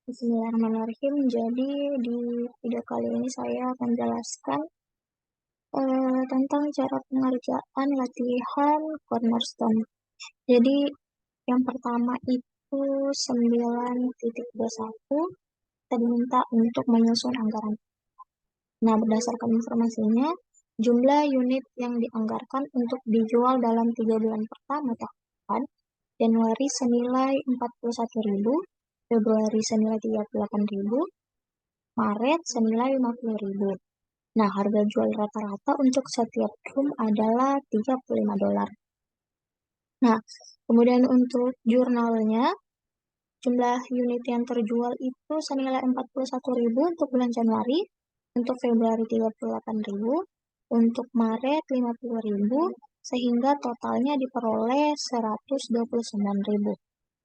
Bismillahirrahmanirrahim. Jadi di video kali ini saya akan jelaskan tentang cara pengerjaan latihan cornerstone. Jadi yang pertama itu 9.21 kita diminta untuk menyusun anggaran. Nah, berdasarkan informasinya, jumlah unit yang dianggarkan untuk dijual dalam 3 bulan pertama tahun Januari senilai 41.000, Februari senilai 38.000, Maret senilai 50.000. Nah, harga jual rata-rata untuk setiap room adalah $35. Nah, kemudian untuk jurnalnya, jumlah unit yang terjual itu senilai 41.000 untuk bulan Januari, untuk Februari 38.000, untuk Maret 50.000, sehingga totalnya diperoleh 129.000.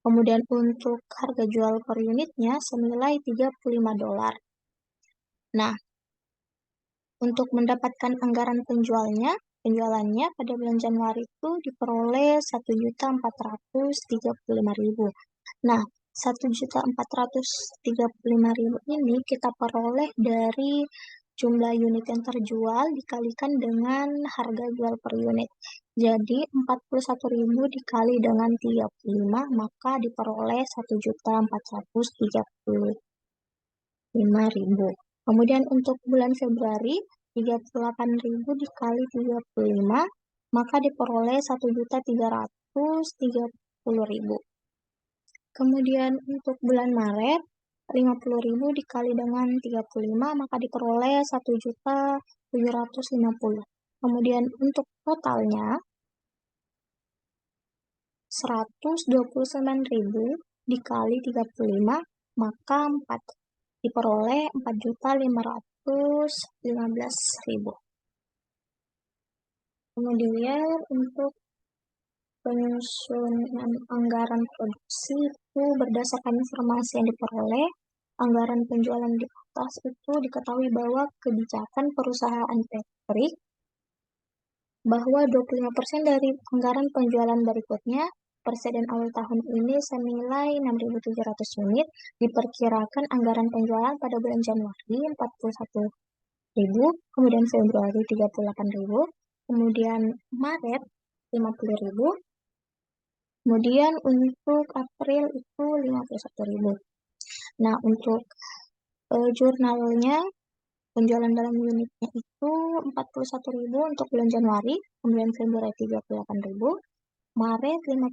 Kemudian untuk harga jual per unitnya senilai $35. Nah, untuk mendapatkan anggaran penjualannya pada bulan Januari itu diperoleh 1.435.000. Nah, 1.435.000 ini kita peroleh dari jumlah unit yang terjual dikalikan dengan harga jual per unit. Jadi 41.000 dikali dengan 35 maka diperoleh 1.435.000. Kemudian untuk bulan Februari 38.000 dikali 35 maka diperoleh 1.330.000. Kemudian untuk bulan Maret 50.000 dikali dengan 35 maka diperoleh 1.750.000. Kemudian untuk totalnya 129.000 dikali 35 maka 4 diperoleh 4.515.000. Kemudian untuk penyusunan anggaran produksi itu berdasarkan informasi yang diperoleh, anggaran penjualan di atas itu diketahui bahwa kebijakan perusahaan pabrik bahwa 25% dari anggaran penjualan berikutnya perseden awal tahun ini senilai 6.700 unit, diperkirakan anggaran penjualan pada bulan Januari 41.000, kemudian Februari 38.000, kemudian Maret 50.000, kemudian untuk April itu 51.000. Nah, untuk jurnalnya, penjualan dalam unitnya itu 41.000 untuk bulan Januari, kemudian Februari 38.000, Maret 50.000,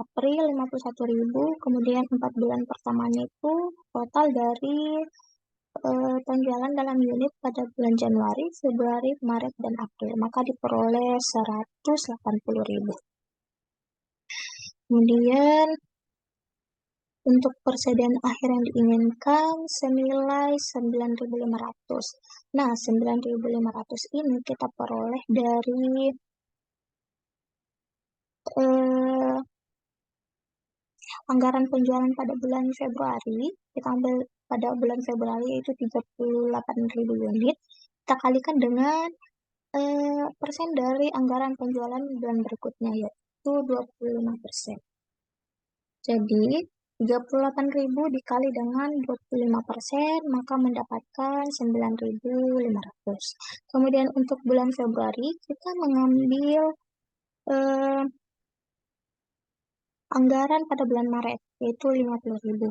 April 51.000, kemudian 4 bulan pertamanya itu total dari penjualan dalam unit pada bulan Januari, Februari, Maret, dan April, maka diperoleh 180.000. Kemudian untuk persediaan akhir yang diinginkan senilai 9.500. Nah, 9.500 ini kita peroleh dari anggaran penjualan pada bulan Februari. Kita ambil pada bulan Februari yaitu 38.000 unit. Kita kalikan dengan persen dari anggaran penjualan bulan berikutnya yaitu 25%. Jadi 38.000 dikali dengan 25% maka mendapatkan 9.500. Kemudian untuk bulan Februari kita mengambil anggaran pada bulan Maret yaitu 50.000.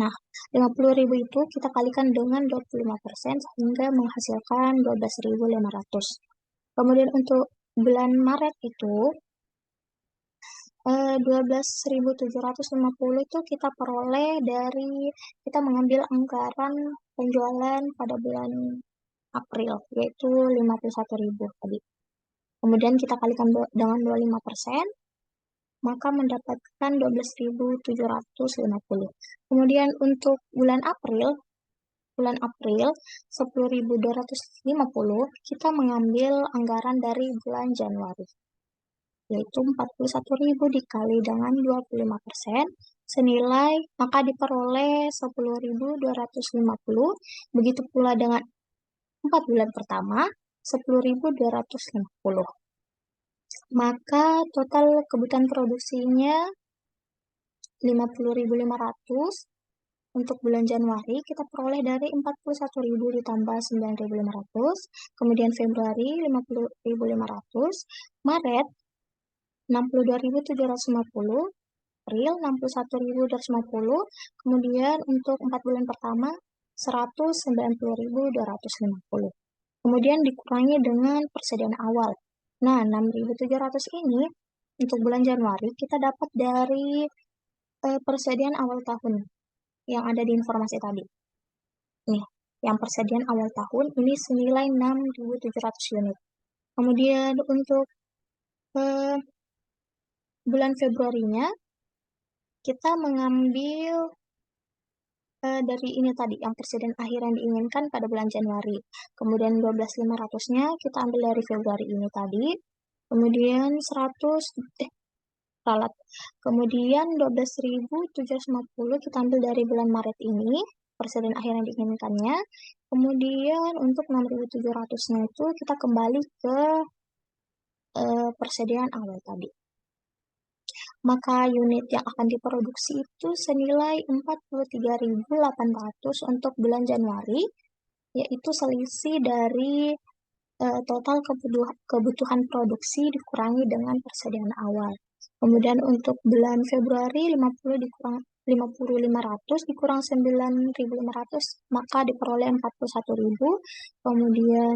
Nah, 50.000 itu kita kalikan dengan 25% sehingga menghasilkan 12.500. Kemudian untuk bulan Maret itu 12.750 itu kita peroleh dari kita mengambil anggaran penjualan pada bulan April yaitu 51.000 tadi. Kemudian kita kalikan dengan 25% maka mendapatkan 12.750. Kemudian untuk bulan April 10.250 kita mengambil anggaran dari bulan Januari yaitu 41.000 dikali dengan 25% senilai maka diperoleh 10.250. Begitu pula dengan 4 bulan pertama 10.250. Maka total kebutuhan produksinya 50.500 untuk bulan Januari kita peroleh dari 41.000 ditambah 9.500, kemudian Februari 50.500, Maret 62.750, April 61.250, kemudian untuk 4 bulan pertama 190.250. Kemudian dikurangi dengan persediaan awal. Nah, 6.700 ini untuk bulan Januari kita dapat dari persediaan awal tahun yang ada di informasi tadi. Nih, yang persediaan awal tahun ini senilai 6.700 unit. Kemudian untuk bulan Februarinya kita mengambil dari ini tadi, yang persediaan akhir yang diinginkan pada bulan Januari. Kemudian 12.500-nya kita ambil dari Februari ini tadi. Kemudian 100, ralat. Kemudian 12.750 kita ambil dari bulan Maret ini, persediaan akhir yang diinginkannya. Kemudian untuk 6.700-nya itu kita kembali ke persediaan awal tadi. Maka unit yang akan diproduksi itu senilai 43.800 untuk bulan Januari, yaitu selisih dari total kebutuhan produksi dikurangi dengan persediaan awal. Kemudian untuk bulan Februari 50.500 dikurang 9.500, maka diperoleh 41.000. Kemudian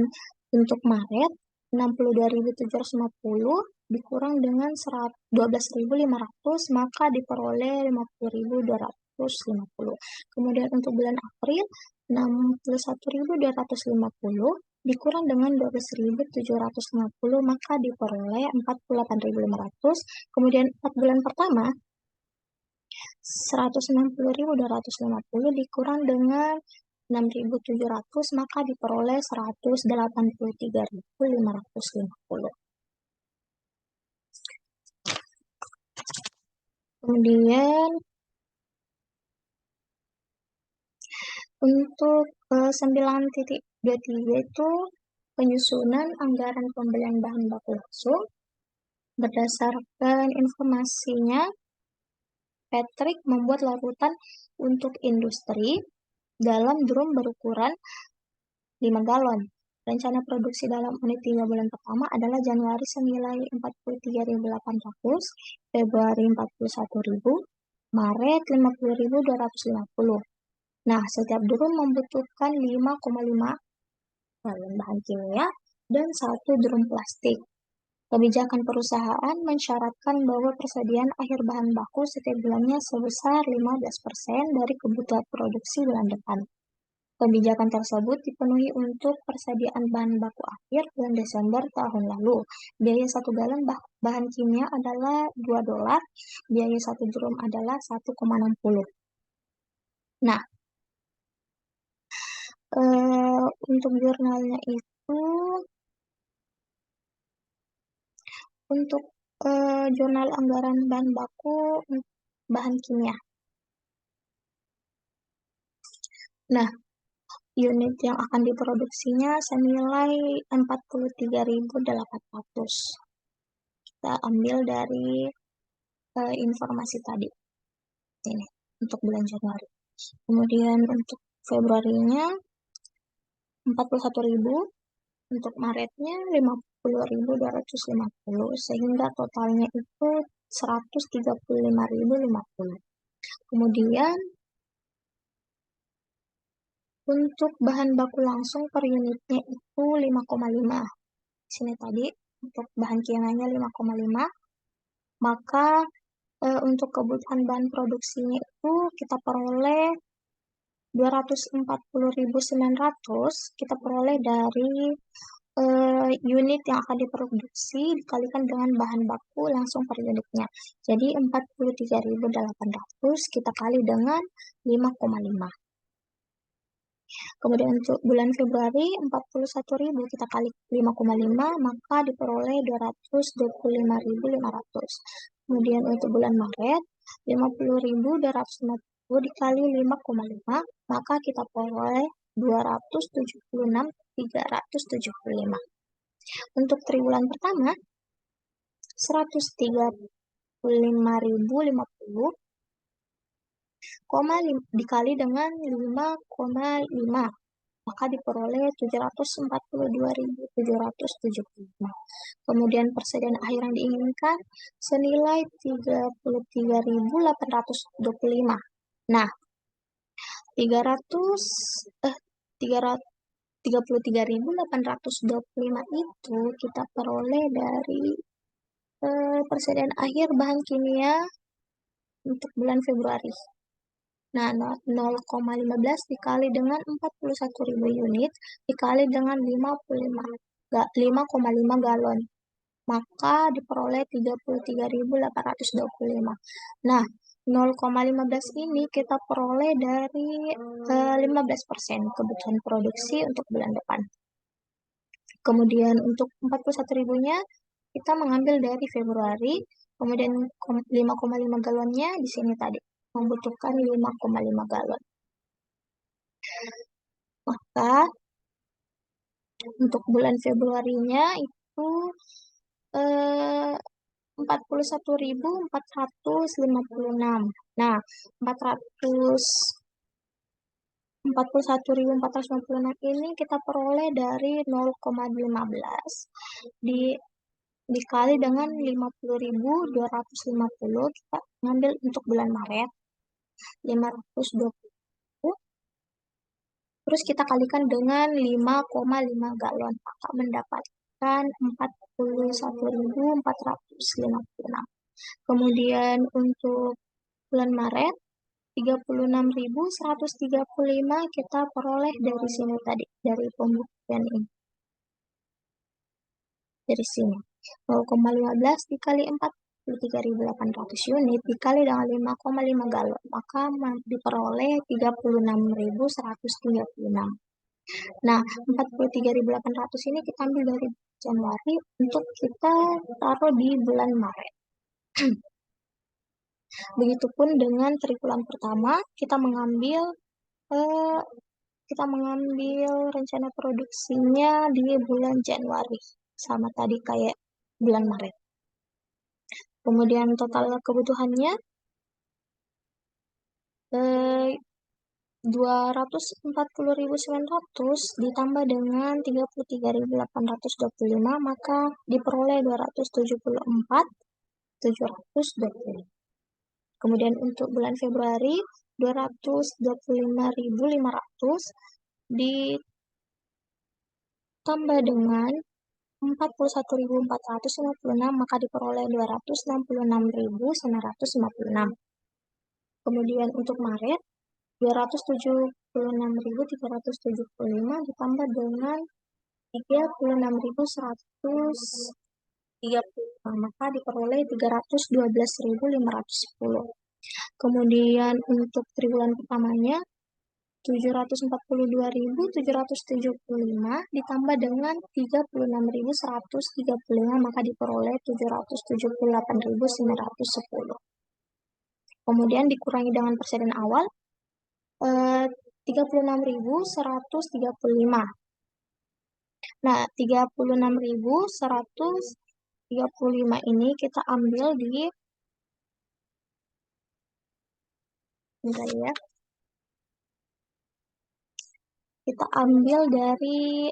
untuk Maret 62.750 dikurang dengan 12.500, maka diperoleh 50.250. Kemudian untuk bulan April 61.250 dikurang dengan 12.750, maka diperoleh 48.500. Kemudian 4 bulan pertama 160.250 dikurang dengan 6.700, maka diperoleh 183.550. Kemudian untuk 9.23 itu penyusunan anggaran pembelian bahan baku langsung. Berdasarkan informasinya, Patrick membuat larutan untuk industri dalam drum berukuran 5 galon. Rencana produksi dalam unit 3 bulan pertama adalah Januari senilai 43.800, Februari 41.000, Maret 50.250. Nah, setiap drum membutuhkan 5,5 galon bahan kimia dan 1 drum plastik. Kebijakan perusahaan mensyaratkan bahwa persediaan akhir bahan baku setiap bulannya sebesar 15% dari kebutuhan produksi bulan depan. Kebijakan tersebut dipenuhi untuk persediaan bahan baku akhir bulan Desember tahun lalu. Biaya 1 galon bahan kimia adalah $2, biaya 1 drum adalah 1,60. Nah, untuk jurnalnya itu, untuk jurnal anggaran bahan baku bahan kimia. Nah, unit yang akan diproduksinya senilai 43.800. Kita ambil dari informasi tadi. Ini untuk bulan Januari. Kemudian untuk Februarinya 41.000, untuk Maretnya 50.250, sehingga totalnya itu 135.050. Kemudian untuk bahan baku langsung per unitnya itu 5,5. Sini tadi untuk bahan kimianya 5,5. Maka untuk kebutuhan bahan produksinya itu kita peroleh 240.900, kita peroleh dari unit yang akan diproduksi dikalikan dengan bahan baku langsung per unitnya. Jadi 43.800 kita kali dengan 5,5. Kemudian untuk bulan Februari 41.000 kita kali 5,5, maka diperoleh 225.500. Kemudian untuk bulan Maret 50.250 dikali 5,5, maka kita peroleh 276.375. Untuk triwulan pertama 135.050, dikali dengan 5,5, maka diperoleh 742.775. Kemudian persediaan air yang diinginkan senilai 33.825. Nah, 300 eh 33.825 itu kita peroleh dari persediaan air bahan kimia untuk bulan Februari. Nah, 0,15 dikali dengan 41.000 unit dikali dengan 5,5 galon, maka diperoleh 33.825. Nah, 0,15 ini kita peroleh dari 15% kebutuhan produksi untuk bulan depan. Kemudian untuk 41 ribunya kita mengambil dari Februari, kemudian 5,5 galonnya di sini tadi membutuhkan 5,5 galon. Maka untuk bulan Februarinya itu 41.456. Nah, 41.456 ini kita peroleh dari 0,15 dikali dengan 50.250, kita ngambil untuk bulan Maret 520, terus kita kalikan dengan 5,5 galon, maka mendapatkan 41.456. Kemudian untuk bulan Maret 36.135 kita peroleh dari sini tadi, dari pembuktian ini. Dari sini 0,15 dikali 43.800 unit dikali dengan 5,5 galon, maka diperoleh 36.136. Nah, 43.800 ini kita ambil dari Januari untuk kita taruh di bulan Maret. Begitupun dengan triwulan pertama, kita mengambil rencana produksinya di bulan Januari, sama tadi kayak bulan Maret. Kemudian total kebutuhannya 240.900 ditambah dengan 33.825, maka diperoleh 274.720. Kemudian untuk bulan Februari 225.500 ditambah dengan 41.456, maka diperoleh 266.956. Kemudian untuk Maret 276.375 ditambah dengan 36.135, maka diperoleh 312.510. Kemudian untuk triwulan pertamanya 742.775 ditambah dengan 36.135, maka diperoleh 778.910. Kemudian dikurangi dengan persediaan awal 36.135. Nah, 36.135 ini kita ambil di bentar ya. Kita ambil dari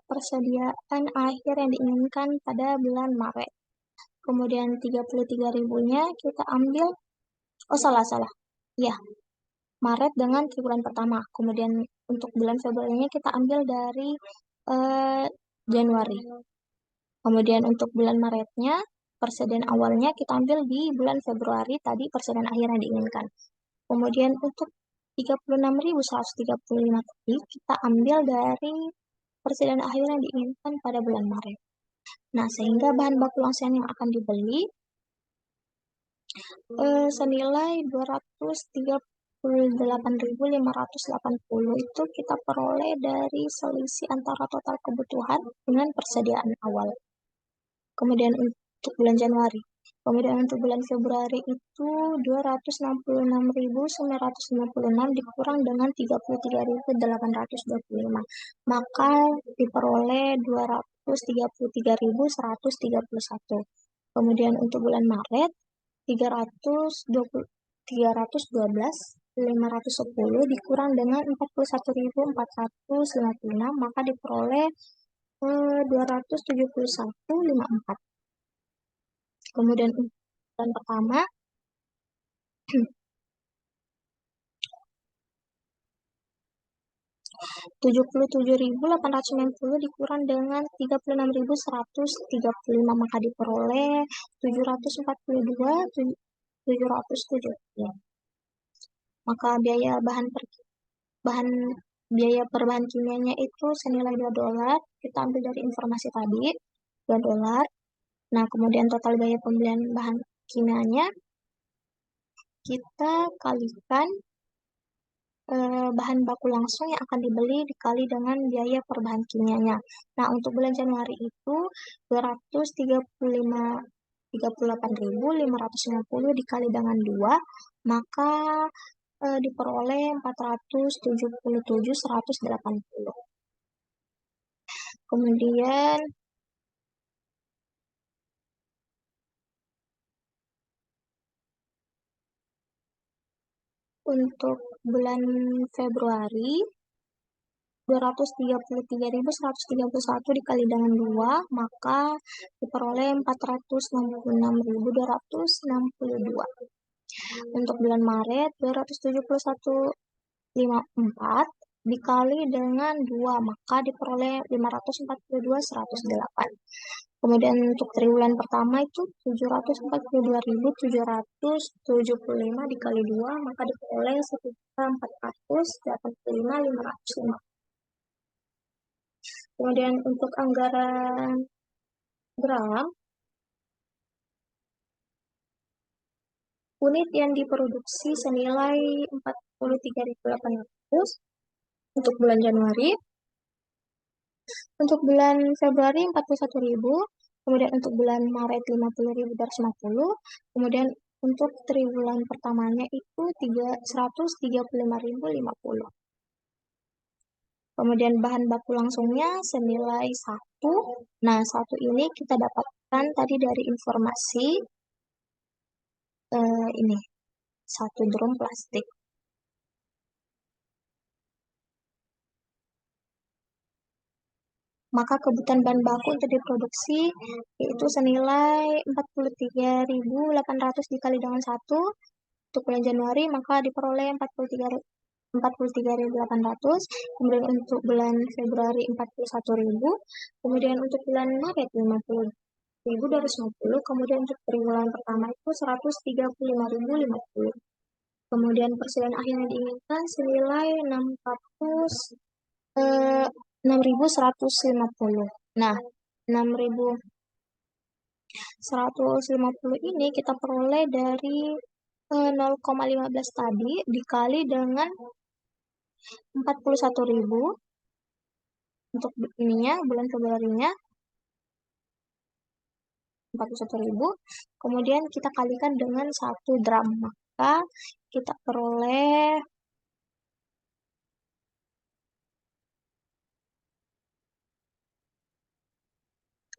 persediaan akhir yang diinginkan pada bulan Maret. Kemudian 33 ribunya kita ambil, salah. Ya, Maret dengan triwulan pertama. Kemudian untuk bulan Februari kita ambil dari Januari. Kemudian untuk bulan Maretnya, persediaan awalnya kita ambil di bulan Februari, tadi persediaan akhir yang diinginkan. Kemudian untuk 36.135 tadi kita ambil dari persediaan akhir yang diinginkan pada bulan Maret. Nah, sehingga bahan baku langsung yang akan dibeli senilai 238.580 itu kita peroleh dari selisih antara total kebutuhan dengan persediaan awal. Kemudian untuk bulan Januari. Kemudian untuk bulan Februari itu 266.956 dikurang dengan 33.825. Maka diperoleh 233.131. Kemudian untuk bulan Maret 320 312.510 dikurang dengan 41.456, maka diperoleh 271,54. Kemudian bulan pertama 77.890 dikurang dengan 36.135, maka diperoleh 742.707. Maka bahan biaya per bahan kimianya itu senilai $2. Kita ambil dari informasi tadi, $2. Nah, kemudian total biaya pembelian bahan kimianya kita kalikan bahan baku langsung yang akan dibeli dikali dengan biaya per bahan kimianya. Nah, untuk bulan Januari itu 238.550 dikali dengan 2, maka diperoleh 477.180. Kemudian untuk bulan Februari 233.131 dikali dengan 2, maka diperoleh 466.262. Untuk bulan Maret 271.54 dikali dengan 2, maka diperoleh 542.108. Kemudian untuk triwulan pertama itu 742.775 dikali 2, maka diperoleh 1.485.505. Kemudian untuk anggaran gram, unit yang diproduksi senilai 43.800 untuk bulan Januari. Untuk bulan Februari 41.000, kemudian untuk bulan Maret 50.250, kemudian untuk triwulan pertamanya itu 135.050. Kemudian bahan baku langsungnya senilai 1. Nah, 1 ini kita dapatkan tadi dari informasi ini, 1 drum plastik. Maka kebutuhan bahan baku untuk diproduksi yaitu senilai 43.800 dikali dengan 1. Untuk bulan Januari maka diperoleh 43.800. Kemudian untuk bulan Februari 41.000. Kemudian untuk bulan Maret 50.250. Kemudian untuk triwulan pertama itu 135.050. Kemudian persediaan akhir yang diinginkan senilai 6.150. Nah, 6.150 ini kita peroleh dari 0,15 tadi dikali dengan 41.000 untuk ininya bulan Februarinya 41.000. Kemudian kita kalikan dengan 1 drum, maka kita peroleh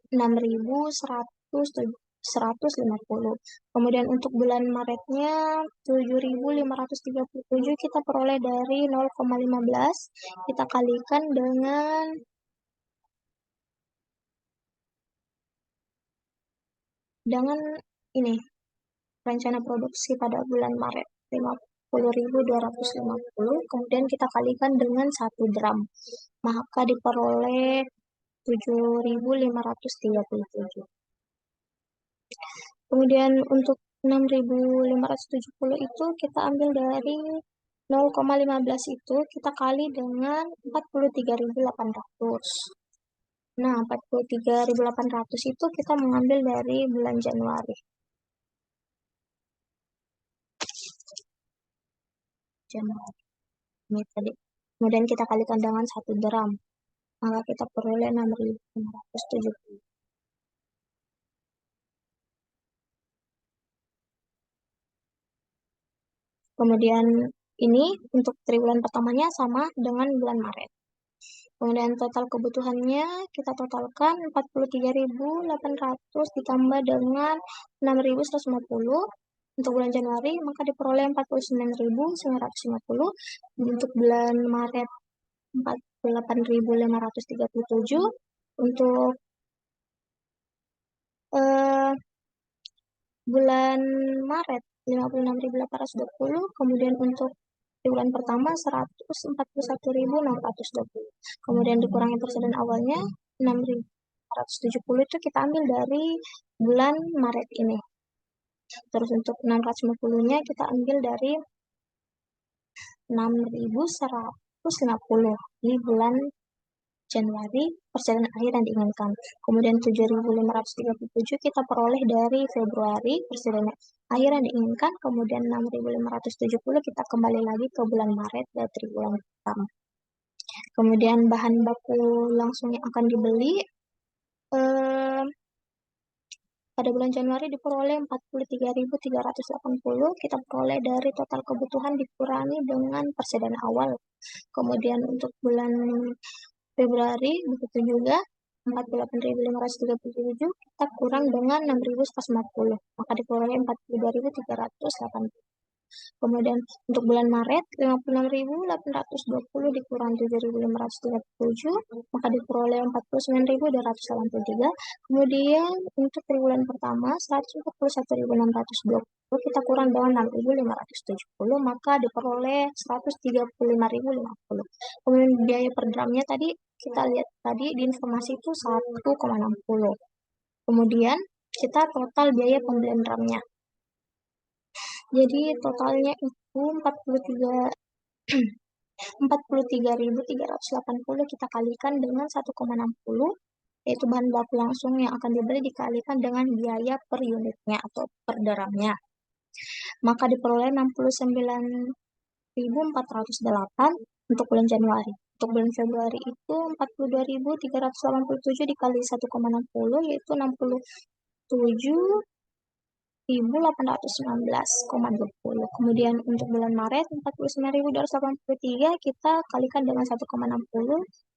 6.150. Kemudian untuk bulan Maretnya 7.537 kita peroleh dari 0,15 kita kalikan dengan ini rencana produksi pada bulan Maret 50.250, kemudian kita kalikan dengan 1 drum, maka diperoleh 7.537. Kemudian untuk 6.570 itu kita ambil dari 0,15 itu kita kali dengan 43.800. Nah, 43.800 itu kita mengambil dari bulan Januari. Ini tadi. Kemudian kita kalikan dengan 1 drum, maka kita peroleh 6.570. Kemudian ini untuk triwulan pertamanya sama dengan bulan Maret. Kemudian total kebutuhannya kita totalkan 43.800 ditambah dengan 6.150. Untuk bulan Januari maka diperoleh 49.950. Untuk bulan Maret 48.537. Untuk eh, bulan Maret 56.820. Kemudian untuk di bulan pertama 141.620. Kemudian dikurangi persediaan awalnya 6.470, itu kita ambil dari bulan Maret ini. Terus untuk 650-nya kita ambil dari 6.150 di bulan Januari, persediaan akhir yang diinginkan. Kemudian 7.537 kita peroleh dari Februari, persediaan akhir yang diinginkan. Kemudian 6.570 kita kembali lagi ke bulan Maret dari triwulan pertama. Kemudian bahan baku langsung yang akan dibeli eh, pada bulan Januari diperoleh 43.380. Kita peroleh dari total kebutuhan dikurangi dengan persediaan awal. Kemudian untuk bulan Februari begitu juga 48.537 kita kurang dengan 6.150, maka diperoleh 42.380. Kemudian untuk bulan Maret 56.820 dikurang 7.537, maka diperoleh 49.283. Kemudian untuk triwulan pertama 141.620 kita kurang dengan 6.570, maka diperoleh 135.050. Kemudian biaya per gramnya tadi kita lihat tadi di informasi itu 1,60. Kemudian kita total biaya pembelian gramnya. Jadi totalnya itu 43.380 kita kalikan dengan 1,60, yaitu bahan baku langsung yang akan dibeli dikalikan dengan biaya per unitnya atau per gramnya. Maka diperoleh 69.408 untuk bulan Januari. Untuk bulan Februari itu 42.387 dikali 1,60 yaitu 67.819,20. Kemudian untuk bulan Maret 49.283 kita kalikan dengan 1,60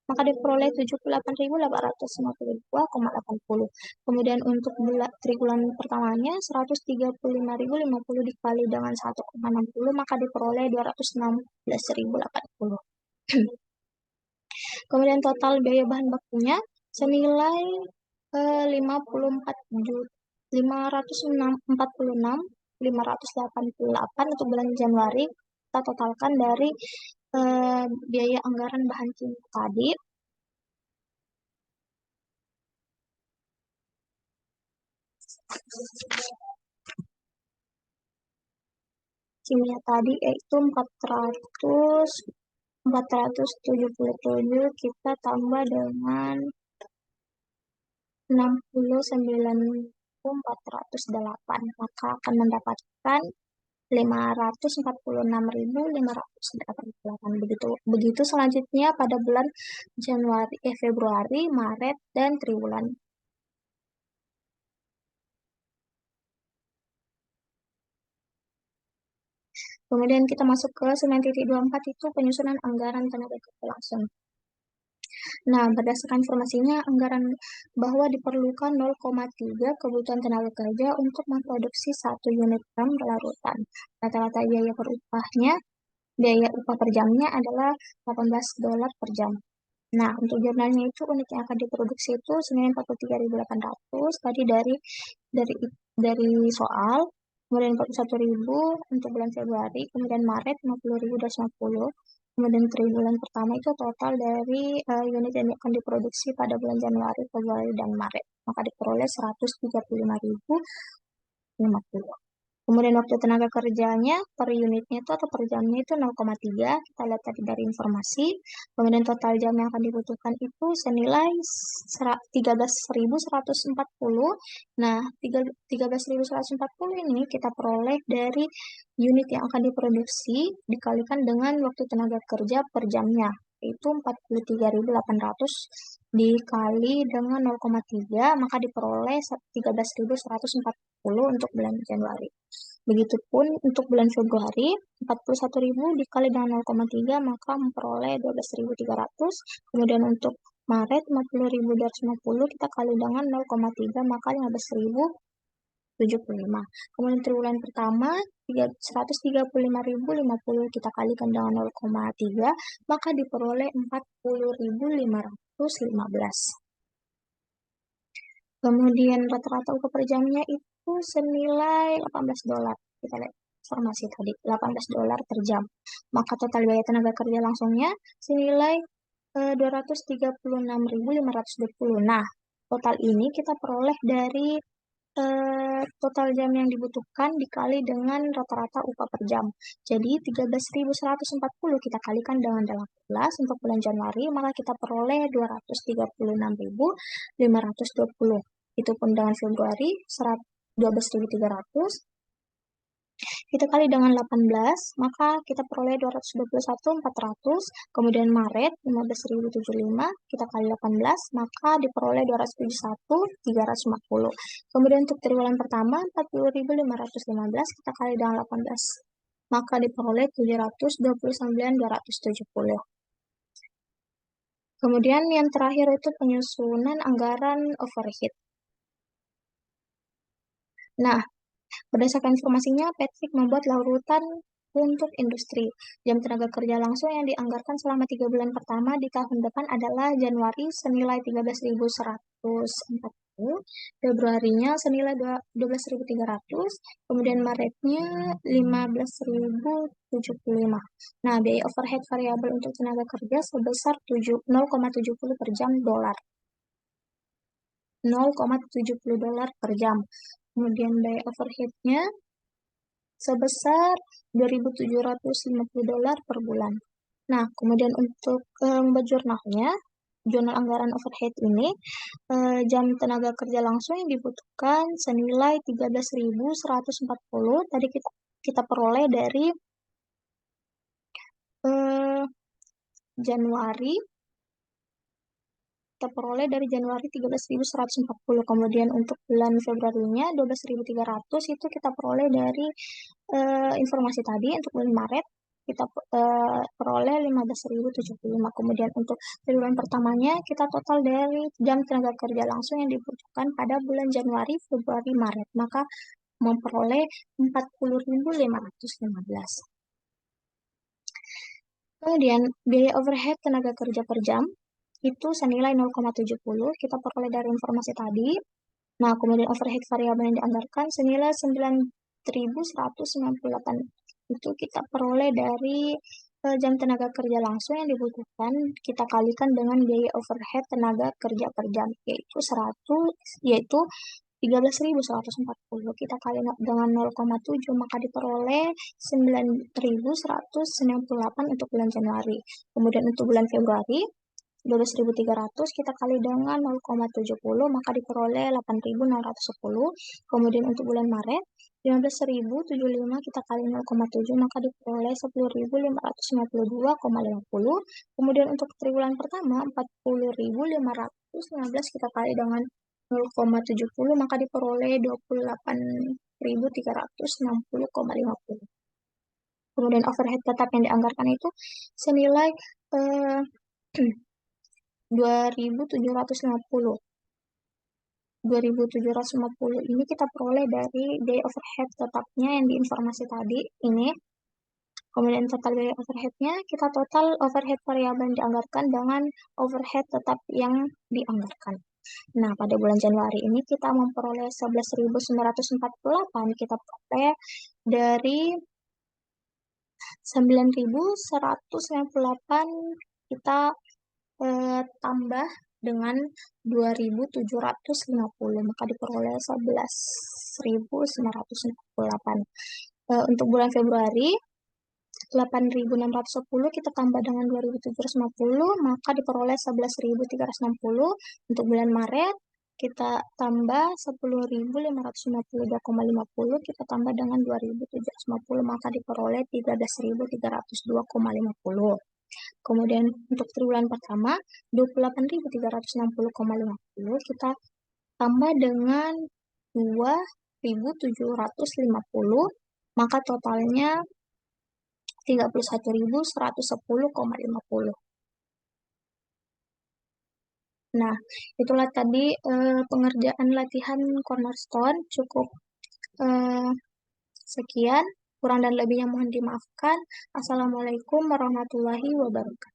maka diperoleh 78.852,80. Kemudian untuk triwulan pertamanya 135.050 dikali dengan 1,60 maka diperoleh 216.080. Kemudian total biaya bahan bakunya senilai 56.586 untuk bulan Januari. Kita totalkan dari biaya anggaran bahan kimia tadi. Kimia tadi yaitu 477 kita tambah dengan 69.408 maka akan mendapatkan 546.588. Begitu selanjutnya pada bulan Februari, Maret, dan triwulan. Kemudian kita masuk ke 9.24 itu penyusunan anggaran tenaga kerja langsung. Nah, berdasarkan informasinya, anggaran bahwa diperlukan 0,3 kebutuhan tenaga kerja untuk memproduksi 1 unit gram larutan. Rata-rata biaya upah per jamnya adalah $18 per jam. Nah, untuk jurnalnya itu unit yang akan diproduksi itu senilai 43.800 tadi dari soal, kemudian 41.000 untuk bulan Februari, kemudian Maret 50.250. Kemudian triwulan pertama itu total dari unit yang akan diproduksi pada bulan Januari, Februari, dan Maret. Maka diperoleh 135.050. Kemudian waktu tenaga kerjanya per unitnya itu atau per jamnya itu 0,3. Kita lihat tadi dari informasi. Kemudian total jam yang akan dibutuhkan itu senilai 13.140. Nah, 13.140 ini kita peroleh dari unit yang akan diproduksi dikalikan dengan waktu tenaga kerja per jamnya, yaitu 43.800 dikali dengan 0,3 maka diperoleh 13.140 untuk bulan Januari. Begitupun untuk bulan Februari 41.000 dikali dengan 0,3 maka memperoleh 12.300. Kemudian untuk Maret 50.250 kita kali dengan 0,3 maka 15.800. 175. Kemudian triwulan pertama 135.050 kita kalikan dengan 0,3 maka diperoleh 40.515. Kemudian rata-rata upah per jamnya itu senilai $18. Kita lihat informasi tadi, $18 per jam. Maka total biaya tenaga kerja langsungnya senilai 236.520. Nah, total ini kita peroleh dari total jam yang dibutuhkan dikali dengan rata-rata upah per jam. Jadi 13.140 kita kalikan dengan 18 untuk bulan Januari, maka kita peroleh 236.520. Itu pun dengan Februari 12.300 kita kali dengan 18, maka kita peroleh 221.400. Kemudian Maret 15.075 kita kali 18, maka diperoleh 271.350. Kemudian untuk triwulan pertama 40.515 kita kali dengan 18, maka diperoleh 729.270. Kemudian yang terakhir itu penyusunan anggaran overhead. Nah, berdasarkan informasinya, Patrick membuat larutan untuk industri. Jam tenaga kerja langsung yang dianggarkan selama 3 bulan pertama di tahun depan adalah Januari senilai 13.140, Februarinya senilai 12.300, kemudian Maretnya 15.075. Nah, biaya overhead variabel untuk tenaga kerja sebesar 0,70 per jam dolar. $0,70 per jam. Kemudian biaya overheadnya sebesar $2.750 per bulan. Nah, kemudian untuk membuat jurnalnya, jurnal anggaran overhead ini, jam tenaga kerja langsung yang dibutuhkan senilai 13.140. Tadi kita peroleh dari Januari. Kita peroleh dari Januari 13.140. Kemudian untuk bulan Februarinya 12.300 itu kita peroleh dari informasi tadi. Untuk bulan Maret kita peroleh 15.075. Kemudian untuk triwulan pertamanya kita total dari jam tenaga kerja langsung yang dibutuhkan pada bulan Januari, Februari, Maret. Maka memperoleh 40.515. Kemudian biaya overhead tenaga kerja per jam itu senilai 0,70 kita peroleh dari informasi tadi. Nah, kemudian overhead variabel yang dianggarkan senilai 9.198 itu kita peroleh dari jam tenaga kerja langsung yang dibutuhkan kita kalikan dengan biaya overhead tenaga kerja per jam yaitu 13.140 kita kali dengan 0,7 maka diperoleh 9.198 untuk bulan Januari. Kemudian untuk bulan Februari 12.300 kita kali dengan 0,70 maka diperoleh 8.610. Kemudian untuk bulan Maret 15.075 kita kali 0,7 maka diperoleh 10.552,50. Kemudian untuk triwulan pertama 40.515 kita kali dengan 0,70 maka diperoleh 28.360,50. Kemudian overhead tetap yang dianggarkan itu senilai 2.750. 2.750 ini kita peroleh dari biaya overhead tetapnya yang di informasi tadi ini. Kemudian total biaya overheadnya kita total overhead variabel yang dianggarkan dengan overhead tetap yang dianggarkan. Nah, pada bulan Januari ini kita memperoleh 11.948, kita peroleh dari 9.198 kita tambah dengan 2.750 maka diperoleh 11.968. Untuk bulan Februari 8.610 kita tambah dengan 2.750 maka diperoleh 11.360. Untuk bulan Maret kita tambah 10.552,50 kita tambah dengan 2.750 maka diperoleh 13.302,50. Kemudian untuk triwulan pertama 28.360,50 kita tambah dengan 2.750 maka totalnya 31.110,50. Nah, itulah tadi pengerjaan latihan cornerstone cukup Eh, Sekian, kurang dan lebihnya mohon dimaafkan. Assalamualaikum warahmatullahi wabarakatuh.